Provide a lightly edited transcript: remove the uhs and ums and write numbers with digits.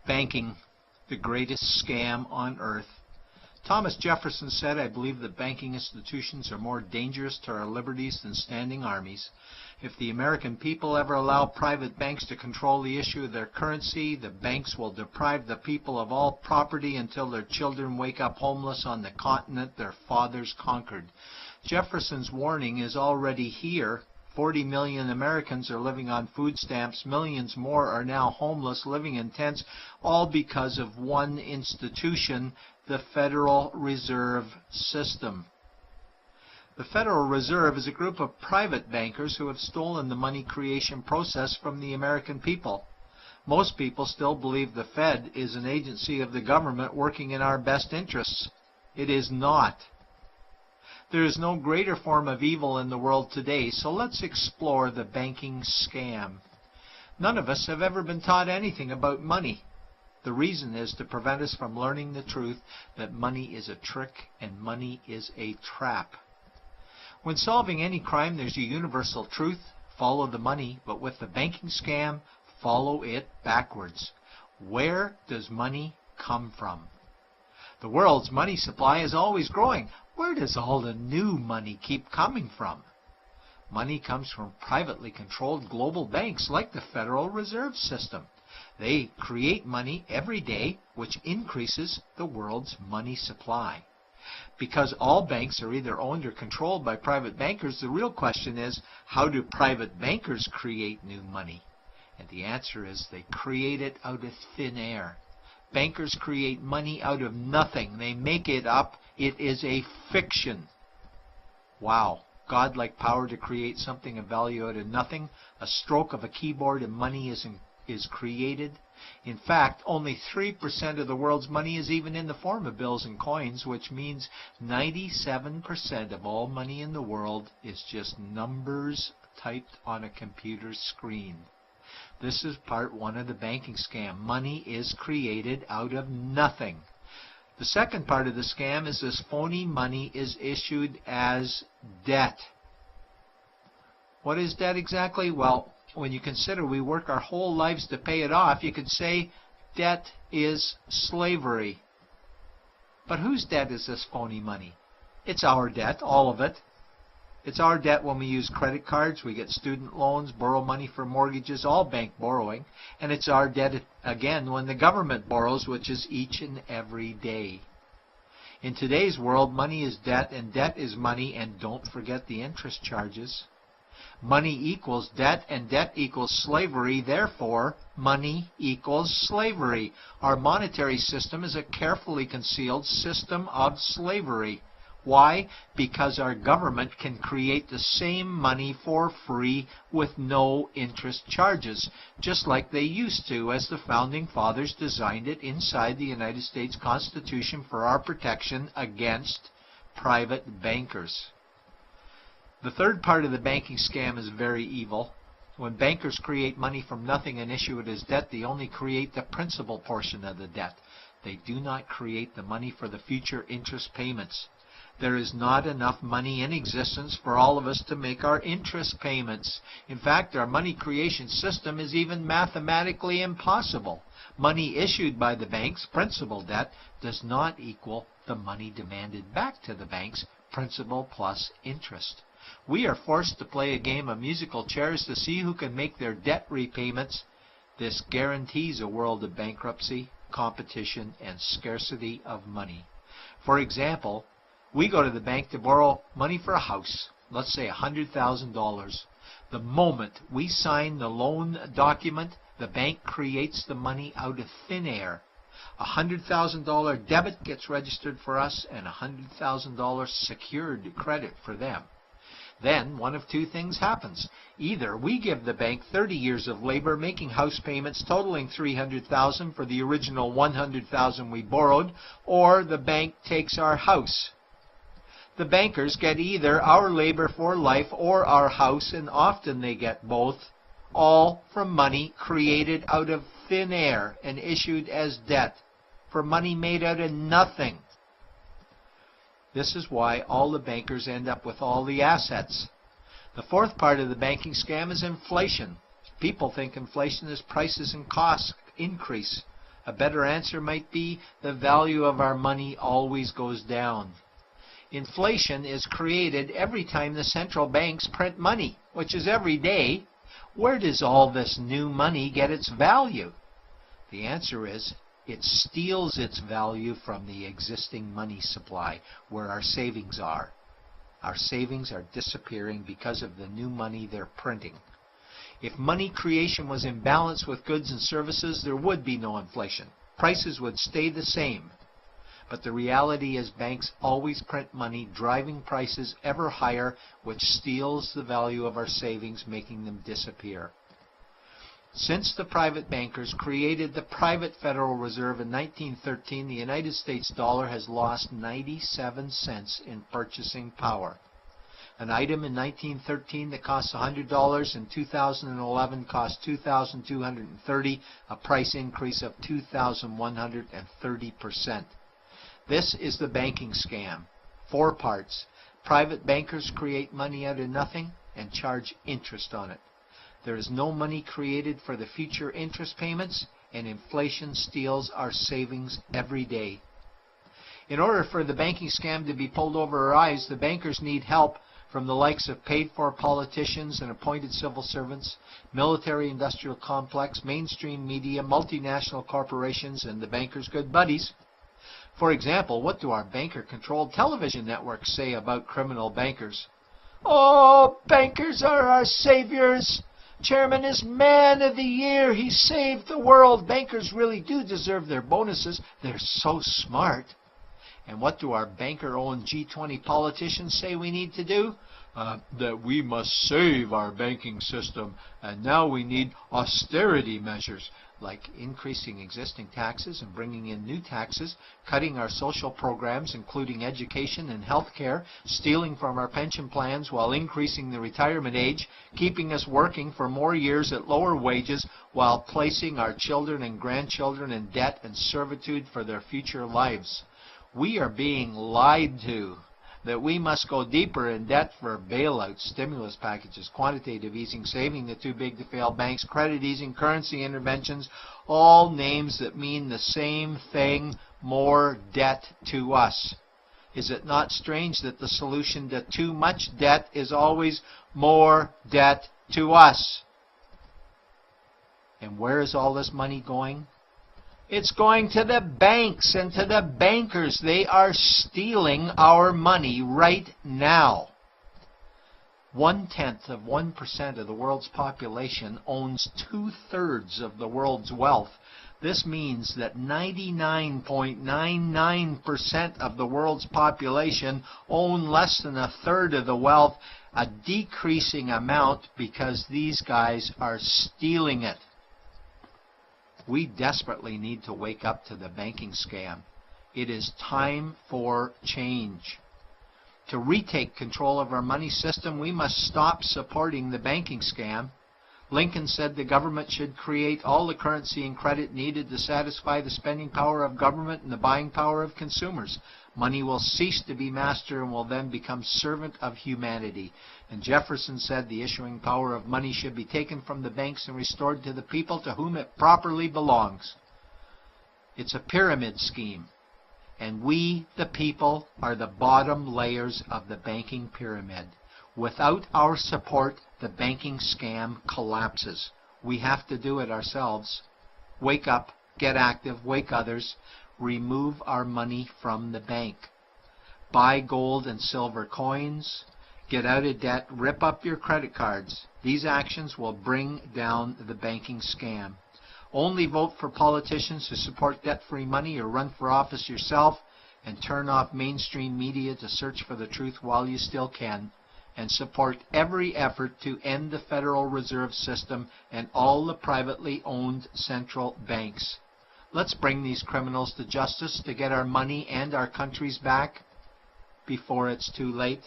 Banking, the greatest scam on earth. Thomas Jefferson said, "I believe that banking institutions are more dangerous to our liberties than standing armies. If the American people ever allow private banks to control the issue of their currency, the banks will deprive the people of all property until their children wake up homeless on the continent their fathers conquered." Jefferson's warning is already here. 40 million Americans are living on food stamps. Millions more are now homeless, living in tents, all because of one institution, the Federal Reserve System. The Federal Reserve is a group of private bankers who have stolen the money creation process from the American people. Most people still believe the Fed is an agency of the government working in our best interests. It is not. There is no greater form of evil in the world today, so let's explore the banking scam. None of us have ever been taught anything about money. The reason is to prevent us from learning the truth that money is a trick and money is a trap. When solving any crime, there's a universal truth: follow the money, but with the banking scam, follow it backwards. Where does money come from? The world's money supply is always growing. Where does all the new money keep coming from? Money comes from privately controlled global banks like the Federal Reserve System. They create money every day, which increases the world's money supply. Because all banks are either owned or controlled by private bankers, the real question is, how do private bankers create new money? And the answer is they create it out of thin air. Bankers create money out of nothing. They make it up. It is a fiction. Wow. God-like power to create something of value out of nothing. A stroke of a keyboard and money is created. In fact, only 3% of the world's money is even in the form of bills and coins, which means 97% of all money in the world is just numbers typed on a computer screen. This is part one of the banking scam. Money is created out of nothing. The second part of the scam is this phony money is issued as debt. What is debt exactly? Well, when you consider we work our whole lives to pay it off, you could say debt is slavery. But whose debt is this phony money? It's our debt, all of it. It's our debt when we use credit cards, we get student loans, borrow money for mortgages, all bank borrowing. And it's our debt again when the government borrows, which is each and every day. In today's world, money is debt and debt is money, and don't forget the interest charges. Money equals debt and debt equals slavery, therefore money equals slavery. Our monetary system is a carefully concealed system of slavery. Why? Because our government can create the same money for free with no interest charges, just like they used to as the Founding Fathers designed it inside the United States Constitution for our protection against private bankers. The third part of the banking scam is very evil. When bankers create money from nothing and issue it as debt, they only create the principal portion of the debt. They do not create the money for the future interest payments. There is not enough money in existence for all of us to make our interest payments. In fact, our money creation system is even mathematically impossible. Money issued by the banks, principal debt, does not equal the money demanded back to the banks, principal plus interest. We are forced to play a game of musical chairs to see who can make their debt repayments. This guarantees a world of bankruptcy, competition, and scarcity of money. For example, we go to the bank to borrow money for a house, let's say $100,000. The moment we sign the loan document, the bank creates the money out of thin air. A $100,000 debit gets registered for us and a $100,000 secured credit for them. Then one of two things happens. Either we give the bank 30 years of labor making house payments totaling $300,000 for the original $100,000 we borrowed, or the bank takes our house. The bankers get either our labor for life or our house, and often they get both, all from money created out of thin air and issued as debt, for money made out of nothing. This is why all the bankers end up with all the assets. The fourth part of the banking scam is inflation. People think inflation is prices and costs increase. A better answer might be the value of our money always goes down. Inflation is created every time the central banks print money, which is every day. Where does all this new money get its value? The answer is it steals its value from the existing money supply, where our savings are. Our savings are disappearing because of the new money they're printing. If money creation was in balance with goods and services, there would be no inflation. Prices would stay the same. But the reality is banks always print money, driving prices ever higher, which steals the value of our savings, making them disappear. Since the private bankers created the private Federal Reserve in 1913, the United States dollar has lost 97 cents in purchasing power. An item in 1913 that cost $100 in 2011 cost $2,230, a price increase of 2,130%. This is the banking scam. 4 parts. Private bankers create money out of nothing and charge interest on it. There is no money created for the future interest payments, and inflation steals our savings every day. In order for the banking scam to be pulled over our eyes, the bankers need help from the likes of paid-for politicians and appointed civil servants, military-industrial complex, mainstream media, multinational corporations, and the bankers' good buddies. For example, what do our banker-controlled television networks say about criminal bankers? "Oh, bankers are our saviors. Chairman is Man of the Year. He saved the world. Bankers really do deserve their bonuses. They're so smart." And what do our banker-owned G20 politicians say we need to do? That we must save our banking system, and now we need austerity measures, like increasing existing taxes and bringing in new taxes, cutting our social programs, including education and health care, stealing from our pension plans while increasing the retirement age, keeping us working for more years at lower wages while placing our children and grandchildren in debt and servitude for their future lives. We are being lied to that we must go deeper in debt for bailouts, stimulus packages, quantitative easing, saving the too-big-to-fail banks, credit easing, currency interventions, all names that mean the same thing: more debt to us. Is it not strange that the solution to too much debt is always more debt to us? And where is all this money going? It's going to the banks and to the bankers. They are stealing our money right now. 0.1% of the world's population owns 2/3 of the world's wealth. This means that 99.99% of the world's population own less than 1/3 of the wealth, a decreasing amount because these guys are stealing it. We desperately need to wake up to the banking scam. It is time for change. To retake control of our money system, we must stop supporting the banking scam. Lincoln said the government should create all the currency and credit needed to satisfy the spending power of government and the buying power of consumers. Money will cease to be master and will then become servant of humanity. And Jefferson said the issuing power of money should be taken from the banks and restored to the people to whom it properly belongs. It's a pyramid scheme. And we, the people, are the bottom layers of the banking pyramid. Without our support, the banking scam collapses. We have to do it ourselves. Wake up, get active, wake others. Remove our money from the bank. Buy gold and silver coins. Get out of debt. Rip up your credit cards. These actions will bring down the banking scam. Only vote for politicians who support debt-free money, or run for office yourself, and turn off mainstream media to search for the truth while you still can. And support every effort to end the Federal Reserve System and all the privately owned central banks. Let's bring these criminals to justice to get our money and our countries back before it's too late.